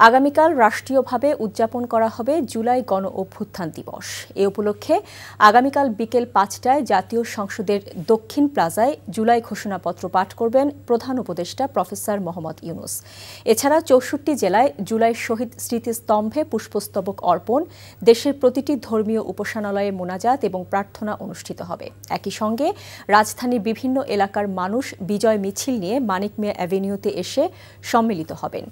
আগামীকাল রাষ্ট্রীয়ভাবে উদযাপন করা হবে জুলাই গণ অভ্যুত্থান দিবস। এ উপলক্ষে আগামীকাল বিকেল ৫টায় জাতীয় সংসদের দক্ষিণ প্লাজায় জুলাই ঘোষণাপত্র পাঠ করবেন প্রধান উপদেষ্টা প্রফেসর মোহাম্মদ ইউনূস। এছাড়া ৬৪ জেলায় জুলাই শহীদ স্মৃতিস্তম্ভে পুষ্পস্তবক অর্পণ, দেশের প্রতিটি ধর্মীয় উপাসনালয়ে মোনাজাত এবং প্রার্থনা অনুষ্ঠিত হবে। একই সঙ্গে রাজধানীর বিভিন্ন এলাকার মানুষ বিজয় মিছিল নিয়ে মানিক মিয়া অ্যাভিনিউতে এসে সম্মিলিত হবেন।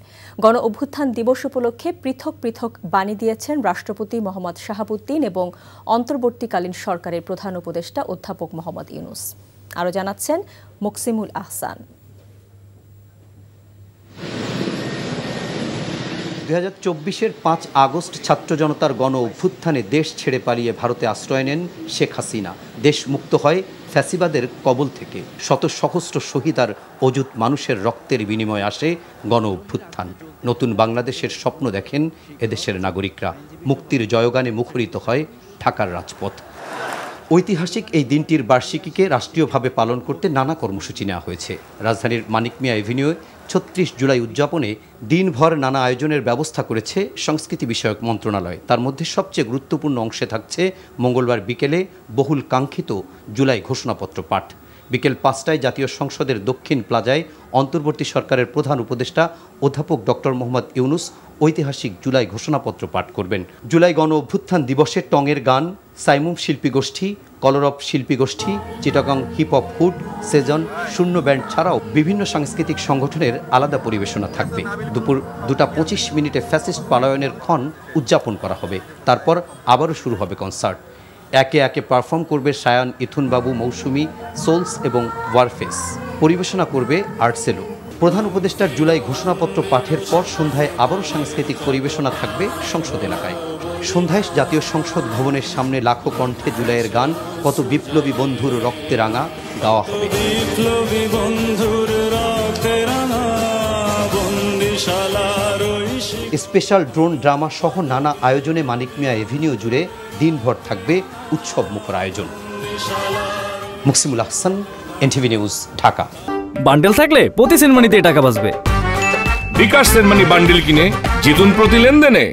গণ অভ্যুত্থান দিবস উপলক্ষে পৃথক পৃথক বাণী দিয়েছেন রাষ্ট্রপতি মোহাম্মদ শাহাবুদ্দিন এবং অন্তর্বর্তীকালীন সরকারের প্রধান উপদেষ্টা অধ্যাপক মোহাম্মদ ইউনূস। আরও জানাচ্ছেন মুকসিমুল আহসান। ২০২৪-এর ৫ আগস্ট ছাত্র জনতার গণ অভ্যুত্থানে দেশ ছেড়ে পালিয়ে ভারতে আশ্রয় নেন শেখ হাসিনা। দেশ মুক্ত হয় ফ্যাসিবাদের কবল থেকে। শত সহস্র শহীদ আর অযুত মানুষের রক্তের বিনিময়ে আসে গণ অভ্যুত্থান। নতুন বাংলাদেশের স্বপ্ন দেখেন এদেশের নাগরিকরা। মুক্তির জয়গানে মুখরিত হয় ঢাকার রাজপথ। ঐতিহাসিক এই দিনটির বার্ষিকীকে রাষ্ট্রীয়ভাবে পালন করতে নানা কর্মসূচি নেওয়া হয়েছে। রাজধানীর মানিক মিয়া এভিনিউয়ে ৩৬ জুলাই উদযাপনে দিনভর নানা আয়োজনের ব্যবস্থা করেছে সংস্কৃতি বিষয়ক মন্ত্রণালয়। তার মধ্যে সবচেয়ে গুরুত্বপূর্ণ অংশে থাকছে মঙ্গলবার বিকেলে বহুল কাঙ্ক্ষিত জুলাই ঘোষণাপত্র পাঠ। বিকেল ৫টায় জাতীয় সংসদের দক্ষিণ প্লাজায় অন্তর্বর্তী সরকারের প্রধান উপদেষ্টা অধ্যাপক ডক্টর মোহাম্মদ ইউনূস ঐতিহাসিক জুলাই ঘোষণাপত্র পাঠ করবেন। জুলাই গণ অভ্যুত্থান দিবসে টঙের গান, সাইমুম শিল্পী গোষ্ঠী, কলরব শিল্পী গোষ্ঠী, চিটাগং হিপ হপ হুড, সেজন, শূন্য ব্যান্ড ছাড়াও বিভিন্ন সাংস্কৃতিক সংগঠনের আলাদা পরিবেশনা থাকবে। দুপুর ২টা ২৫ ফ্যাসিস্ট পালায়নের ক্ষণ উদযাপন করা হবে। তারপর আবারও শুরু হবে কনসার্ট। একে একে পারফর্ম করবে সায়ান, ইথুনবাবু, মৌসুমী, সোলস এবং ওয়ারফেস। পরিবেশনা করবে আর্টসেলো। প্রধান উপদেষ্টার জুলাই ঘোষণাপত্র পাঠের পর সন্ধ্যায় আবারও সাংস্কৃতিক পরিবেশনা থাকবে সংসদ এলাকায়। সন্ধ্যায় জাতীয় সংসদ ভবনের সামনে লাখো কণ্ঠে জুলাইয়ের গান, কত বিপ্লবী বন্ধুর রক্তে রাঙা গাওয়া হবে। স্পেশাল ড্রোন ড্রামা সহ নানা আয়োজনে মানিক মিয়া এভিনিউ জুড়ে দিনভর থাকবে উৎসব মুখর আয়োজন। Muksimul Ahsan, NTV news, Dhaka. Bundle থাকলে প্রতি সেনমানিতে টাকা বাঁচবে। বিকাশ সেনমানি বান্ডেল কিনে জিতুন প্রতি লেনদেনে।